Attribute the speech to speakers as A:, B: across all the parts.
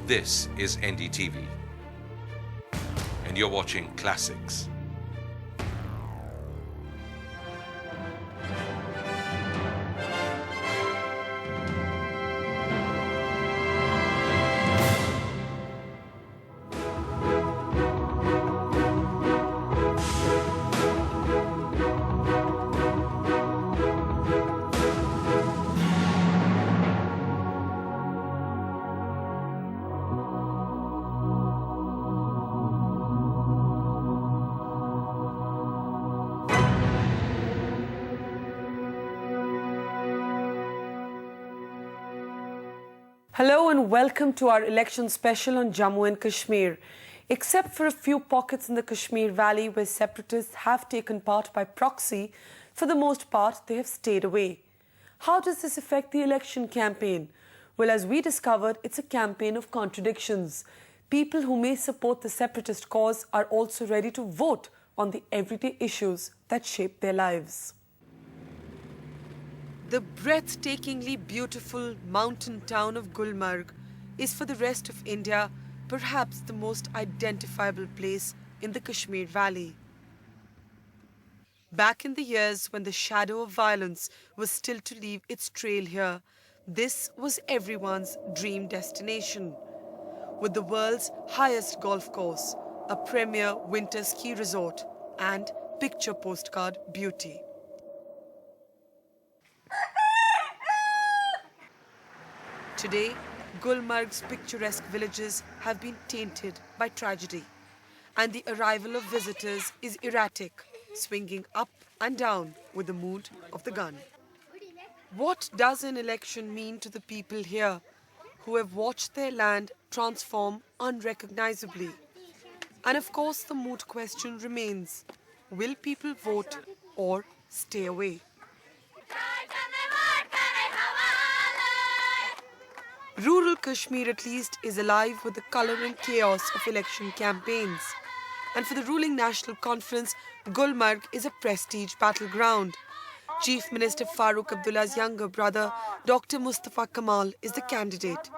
A: This is NDTV, and you're watching Classics.
B: Hello and welcome to our election special on Jammu and Kashmir. Except for a few pockets in the Kashmir Valley where separatists have taken part by proxy, for the most part they have stayed away. How does this affect the election campaign? Well, as we discovered, it's a campaign of contradictions. People who may support the separatist cause are also ready to vote on the everyday issues that shape their lives. The breathtakingly beautiful mountain town of Gulmarg is for the rest of India perhaps the most identifiable place in the Kashmir Valley. Back in the years when the shadow of violence was still to leave its trail here, this was everyone's dream destination. With the world's highest golf course, a premier winter ski resort and picture postcard beauty. Today, Gulmarg's picturesque villages have been tainted by tragedy, and the arrival of visitors is erratic, swinging up and down with the mood of the gun. What does an election mean to the people here, who have watched their land transform unrecognizably? And of course, the moot question remains: will people vote or stay away? Rural Kashmir, at least, is alive with the colour and chaos of election campaigns. And for the ruling National Conference, Gulmarg is a prestige battleground. Chief Minister Farooq Abdullah's younger brother, Dr. Mustafa Kamal, is the candidate.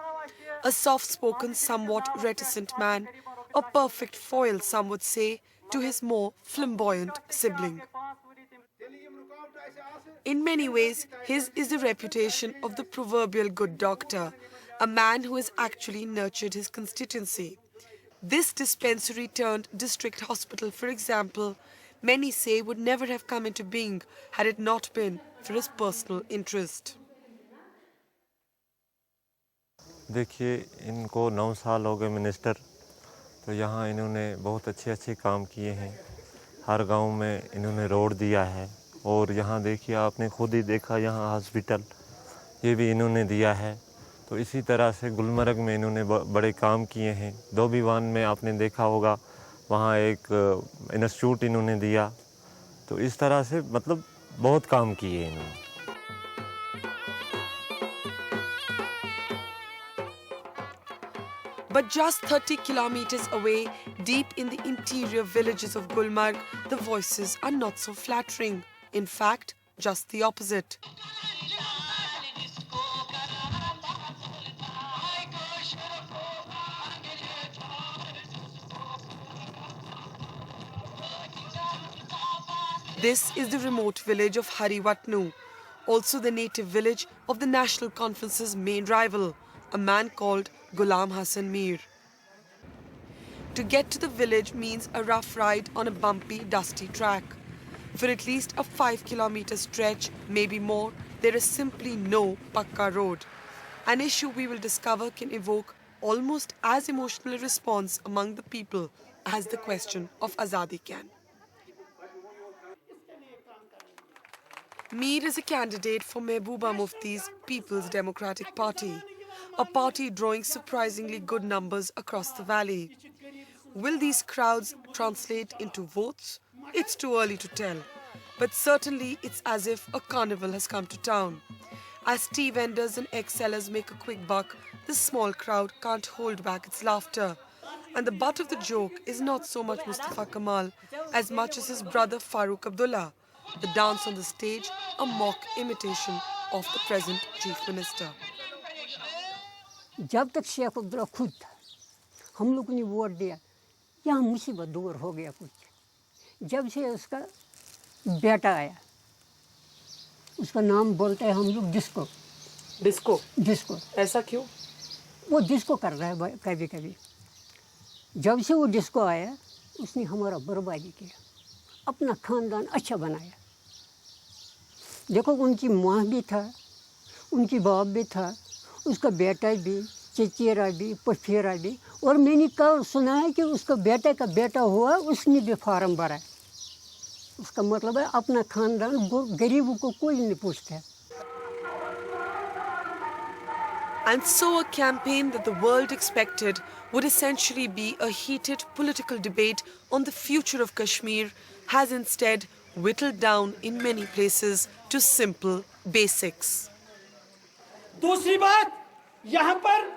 B: A soft-spoken, somewhat reticent man, a perfect foil, some would say, to his more flamboyant sibling. In many ways, his is the reputation of the proverbial good doctor, a man who has actually nurtured his constituency. This dispensary turned district hospital, for example, many say would never have come into being had it not been for his personal interest.
C: देखिए, इनको 9 साल हो गए minister, तो यहाँ इन्होंने बहुत अच्छे काम किए हैं। हर गांव में इन्होंने रोड दिया है, और यहाँ देखिए आपने खुद ही देखा, यहाँ हॉस्पिटल ये भी इन्होंने दिया है। तो इसी तरह से गुलमर्ग में इन्होंने बड़े काम किए हैं। धोबीवान में आपने देखा होगा, वहाँ एक इंस्टीट्यूट इन्होंने दिया। तो इस तरह से मतलब बहुत काम किए इन्होंने।
B: But just 30 kilometers away, deep in the interior villages of Gulmarg, the voices are not so flattering. In fact, just the opposite. This is the remote village of Hariwatnu, also the native village of the National Conference's main rival, a man called Ghulam Hassan Mir. To get to the village means a rough ride on a bumpy, dusty track. For at least a 5-kilometer stretch, maybe more, there is simply no Pakka road. An issue we will discover can evoke almost as emotional a response among the people as the question of Azadi can. Mir is a candidate for Mehbooba Mufti's People's Democratic Party, a party drawing surprisingly good numbers across the valley. Will these crowds translate into votes? It's too early to tell, but certainly it's as if a carnival has come to town. As tea vendors and egg-sellers make a quick buck, the small crowd can't hold back its laughter. And the butt of the joke is not so much Mustafa Kamal as much as his brother Farooq Abdullah. The dance on the stage, a mock imitation of the present Chief Minister.
D: जब तक शेख अब्दुल्ला खुद था, हम लोगों ने vote दिया, यहाँ मुसीबत दूर हो गया कुछ। जब से उसका बेटा आया, उसका नाम बोलते हैं हम लोग डिस्को।
B: डिस्को?
D: डिस्को।
B: ऐसा क्यों?
D: वो डिस्को कर रहा है कभी कभी। जब से वो डिस्को आया, उसने हमारा बर्बादी किया, अपना खानदान अच्छा बनाया। देखो उनकी माँ भी था, उनकी बाप भी था, उसका बेटा भी, चचेरा भी, पफेरा भी। और मैंने कल सुना है कि उसका बेटे का बेटा हुआ, उसने भी फार्म भरा है। उसका मतलब है अपना खानदान, गरीबों को कोई नहीं पूछता है।
B: And so a campaign that the world expected would essentially be a heated political debate on the future of Kashmir has instead whittled down in many places to simple basics.
E: दूसरी बात, यहाँ पर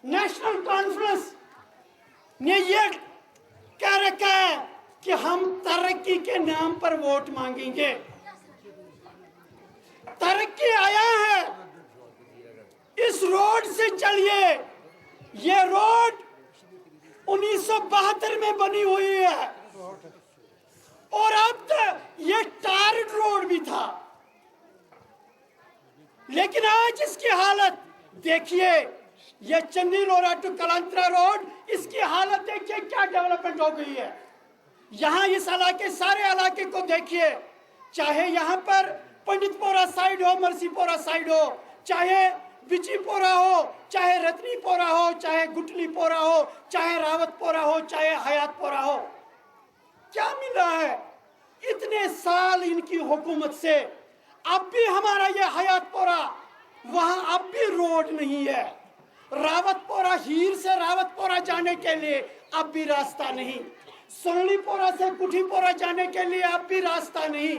E: नेशनल कॉन्फ्रेंस ने ये कह रखा है कि हम तरक्की के नाम पर वोट मांगेंगे। तरक्की आया है, इस रोड से चलिए। ये रोड 1972 में बनी हुई है और अब तक ये टार्ड रोड भी था, लेकिन आज इसकी हालत देखिए। ये चंदीलोरा टू कलांतरा रोड, इसकी हालत देखिए क्या डेवलपमेंट हो गई है। यहाँ इस इलाके, सारे इलाके को देखिए, चाहे यहाँ पर पंडितपोरा साइड हो, मरसीपोरा साइड हो, चाहे बिचीपोरा हो, चाहे रतनीपोरा हो, चाहे गुटलीपोरा हो, चाहे रावतपोरा हो, चाहे हयातपोरा हो। क्या मिला है इतने साल इनकी हुकूमत से? अब भी हमारा ये हयातपोरा, वहां अब भी रोड नहीं है। रावतपोरा, हीर से रावतपोरा जाने के लिए अब भी रास्ता नहीं। सोनलीपोरा से कुठीपोरा जाने के लिए अब भी रास्ता नहीं।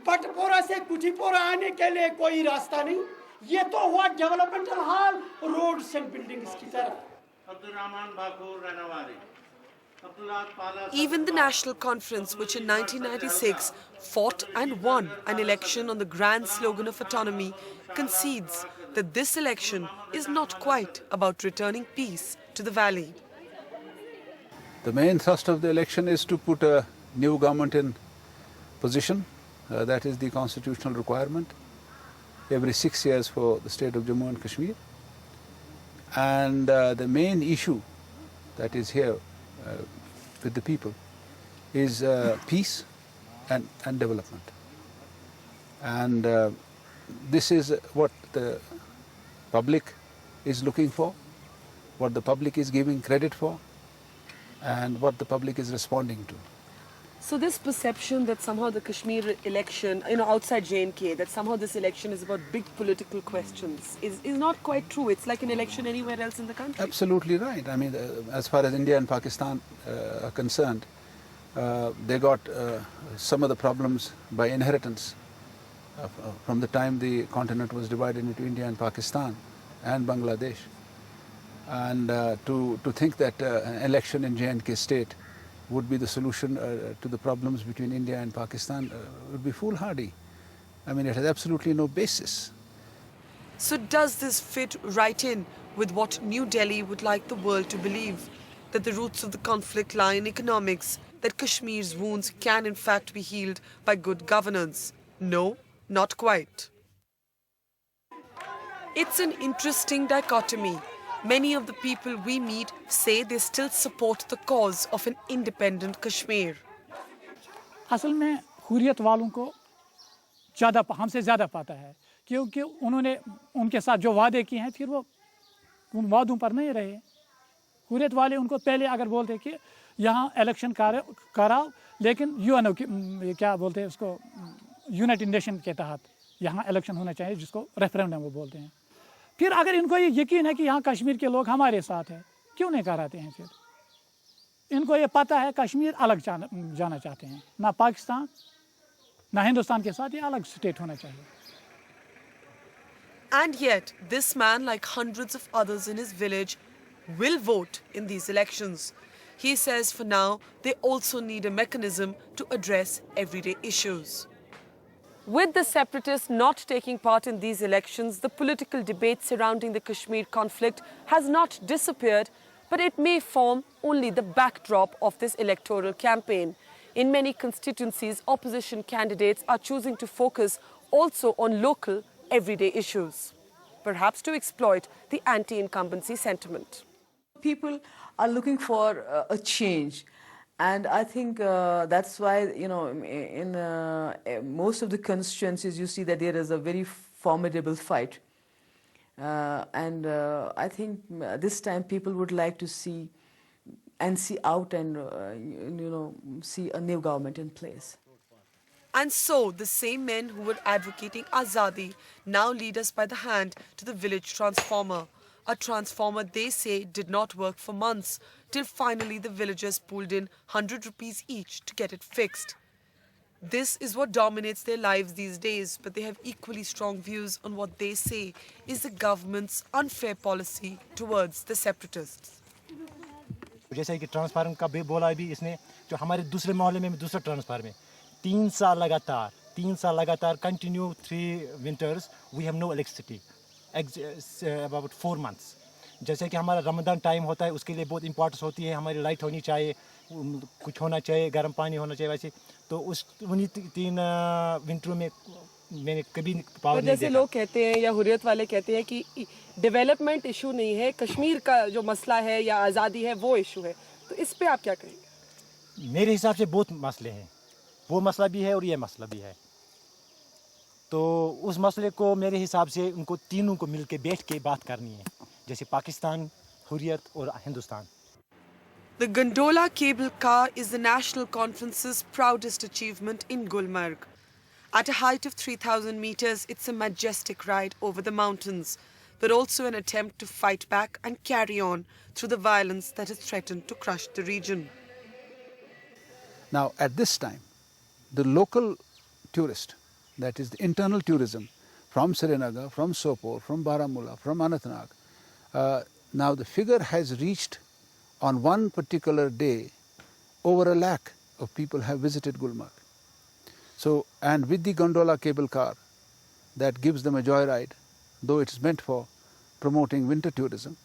E: बटपोरा से कुठीपोरा आने के लिए कोई रास्ता नहीं। ये तो हुआ डेवलपमेंटल हाल, रोड्स एंड बिल्डिंग्स की तरफ।
B: Even the National Conference, which in 1996 fought and won an election on the grand slogan of autonomy, concedes that this election is not quite about returning peace to the valley.
F: The main thrust of the election is to put a new government in position. That is the constitutional requirement every 6 years for the state of Jammu and Kashmir. And the main issue that is here with the people is peace and development. And this is what the public is looking for, what the public is giving credit for, and what the public is responding to.
B: So this perception that somehow the Kashmir election, outside J&K, that somehow this election is about big political questions is not quite true. It's like an election anywhere else in the country.
F: Absolutely right. I mean, as far as India and Pakistan are concerned, they got some of the problems by inheritance from the time the continent was divided into India and Pakistan and Bangladesh. And to think that an election in J&K state would be the solution to the problems between India and Pakistan would be foolhardy. I mean, it has absolutely no basis.
B: So does this fit right in with what New Delhi would like the world to believe? That the roots of the conflict lie in economics, that Kashmir's wounds can in fact be healed by good governance? No, not quite. It's an interesting dichotomy. Many of the people we meet say they still support the cause of an independent Kashmir.
G: असल में हुर्रियत वालों को हमसे ज़्यादा पता है, क्योंकि उन्होंने उनके साथ जो वादे किए हैं फिर वो उन वादों पर नहीं रहे। हुर्रियत वाले उनको पहले अगर बोलते कि यहाँ इलेक्शन कराओ, लेकिन यूएनओ की क्या बोलते हैं उसको, यूनाइटेड नेशन के तहत यहाँ इलेक्शन होना चाहिए, जिसको रेफरेंडम वो बोलते हैं। फिर अगर इनको ये यकीन है कि यहाँ कश्मीर के लोग हमारे साथ हैं, क्यों नहीं कराते हैं? फिर इनको ये पता है कश्मीर अलग जाना चाहते हैं, ना पाकिस्तान ना हिंदुस्तान के साथ, ये अलग स्टेट होना चाहिए।
B: And yet, this man, like hundreds of others in his village, will vote in these elections. He says for now, they also need a mechanism to address everyday issues. With the separatists not taking part in these elections, the political debate surrounding the Kashmir conflict has not disappeared, But it may form only the backdrop of this electoral campaign. In many constituencies, opposition candidates are choosing to focus also on local, everyday issues, perhaps to exploit the anti-incumbency sentiment.
H: People are looking for a change, and I think that's why, you know, in most of the constituencies you see that there is a very formidable fight, and I think this time people would like to see NC out and see a new government in place.
B: And so, the same men who were advocating Azadi now lead us by the hand to the village transformer. A transformer they say did not work for months, till finally the villagers pulled in 100 rupees each to get it fixed. This is what dominates their lives these days, but they have equally strong views on what they say is the government's unfair policy towards the separatists.
I: जैसे कि transformer का भी बोला भी इसने, जो हमारे दूसरे मोहल्ले में दूसरा ट्रांसफार्मर है, 3 साल लगातार continue 3 winters we have no electricity, about 4 months. जैसे कि हमारा रमज़ान टाइम होता है, उसके लिए बहुत इंपॉर्टेंस होती है, हमारी लाइट होनी चाहिए, कुछ होना चाहिए, गर्म पानी होना चाहिए, वैसे तो उस उन्हीं 3 विंटरों में मैंने कभी पावर नहीं देखा।
B: जैसे लोग कहते हैं या हुर्रियत वाले कहते हैं कि डेवलपमेंट इशू नहीं है, कश्मीर का जो मसला है या आज़ादी है वो इशू है, तो इस पे आप क्या कहेंगे?
I: मेरे हिसाब से बहुत मसले हैं, वो मसला भी है और ये मसला भी है, तो उस मसले को मेरे हिसाब से उनको तीनों को मिलके बैठ के बात करनी है, जैसे पाकिस्तान, हुर्रियत और Hindustan.
B: The gondola cable car is the National Conference's proudest achievement in Gulmarg. At a height of 3,000 meters, it's a majestic ride over the mountains, but also an attempt to fight back and carry on through the violence that has threatened to crush the region.
F: Now, at this time, the local tourist, that is the internal tourism from Srinagar, from Sopore, from Baramulla, from Anantnag, now the figure has reached on one particular day over 1 lakh of people have visited Gulmarg. So, and with the gondola cable car that gives them a joyride, though it is meant for promoting winter tourism,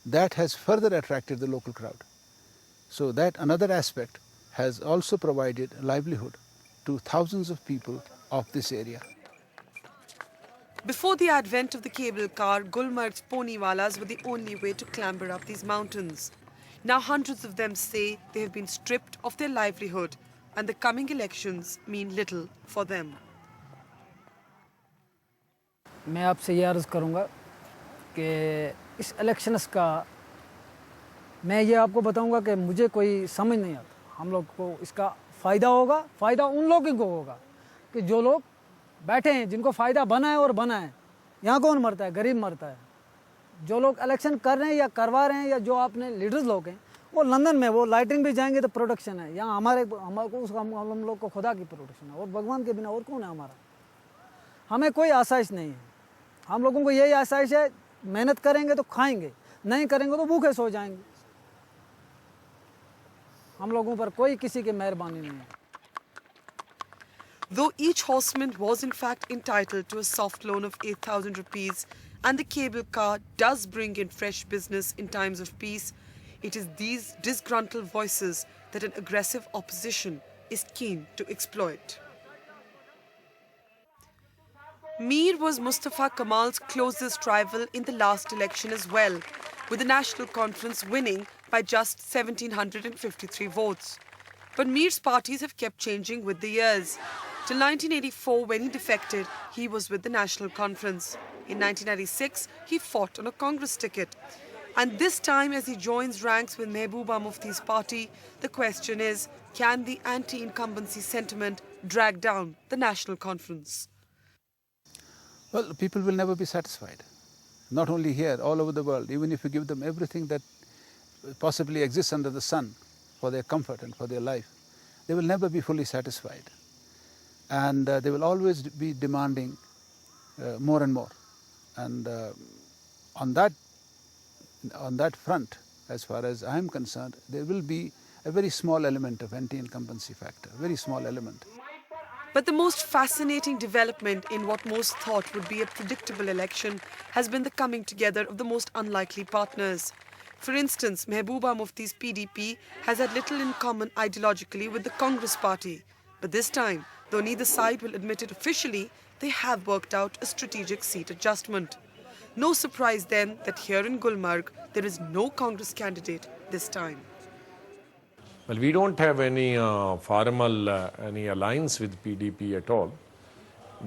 F: that has further attracted the local crowd. So that another aspect has also provided livelihood to thousands of people of this area.
B: Before the advent of the cable car, Gulmarg's ponywalas were the only way to clamber up these mountains. Now hundreds of them say they have been stripped of their livelihood and the coming elections mean little for them.
J: मैं आपसे ये अर्ज़ करूँगा कि इस elections का मैं ये आपको बताऊँगा कि मुझे कोई समझ नहीं आता। हम लोग को इसका फ़ायदा होगा, फ़ायदा उन लोगों को होगा कि जो लोग बैठे हैं, जिनको फ़ायदा बना है और बना है। यहाँ कौन मरता है? गरीब मरता है। जो लोग इलेक्शन कर रहे हैं या करवा रहे हैं या जो आपने लीडर्स लोग हैं, वो लंदन में वो लाइटिंग भी जाएंगे तो प्रोडक्शन है। यहाँ हमारे को उसका हम लोग को खुदा की प्रोडक्शन है और भगवान के बिना और कौन है हमारा? हमें कोई आसाइश नहीं है। हम लोगों को यही आसाइश है, मेहनत करेंगे तो खाएंगे, नहीं करेंगे तो भूखे सो जाएंगे। हम लोगों पर कोई किसी की मेहरबानी नहीं है।
B: Though each horseman was in fact entitled to a soft loan of 8,000 rupees and the cable car does bring in fresh business in times of peace, it is these disgruntled voices that an aggressive opposition is keen to exploit. Mir was Mustafa Kamal's closest rival in the last election as well, with the National Conference winning by just 1,753 votes. But Mir's parties have kept changing with the years. Till 1984, when he defected, he was with the National Conference. In 1996, he fought on a Congress ticket. And this time, as he joins ranks with Mehbooba Mufti's party, the question is, can the anti-incumbency sentiment drag down the National Conference?
F: Well, people will never be satisfied. Not only here, all over the world. Even if you give them everything that possibly exists under the sun for their comfort and for their life, they will never be fully satisfied. And they will always be demanding more and more. And on that front, as far as I am concerned, there will be a very small element of anti-incumbency factor, very small element.
B: But the most fascinating development in what most thought would be a predictable election has been the coming together of the most unlikely partners. For instance, Mehbooba Mufti's PDP has had little in common ideologically with the Congress party. But this time, though neither side will admit it officially, they have worked out a strategic seat adjustment. No surprise then that here in Gulmarg, there is no Congress candidate this time.
K: Well, we don't have any formal any alliance with PDP at all.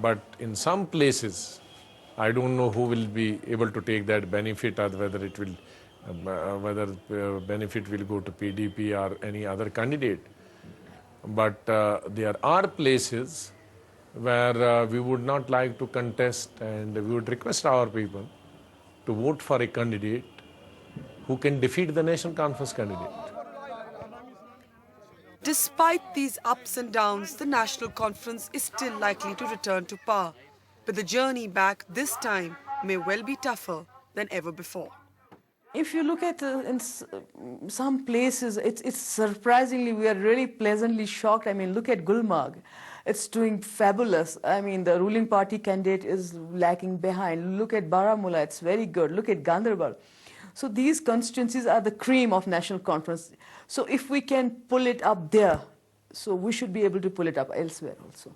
K: But in some places, I don't know who will be able to take that benefit or whether it will, benefit will go to PDP or any other candidate. But there are places where we would not like to contest, and we would request our people to vote for a candidate who can defeat the National Conference candidate.
B: Despite these ups and downs, the National Conference is still likely to return to power. But the journey back this time may well be tougher than ever before.
H: If you look at in some places, it's surprisingly, we are really pleasantly shocked. I mean, look at Gulmarg. It's doing fabulous. I mean, the ruling party candidate is lagging behind. Look at Baramulla, it's very good. Look at Gulmarg. So these constituencies are the cream of National Conference. So if we can pull it up there, so we should be able to pull it up elsewhere also.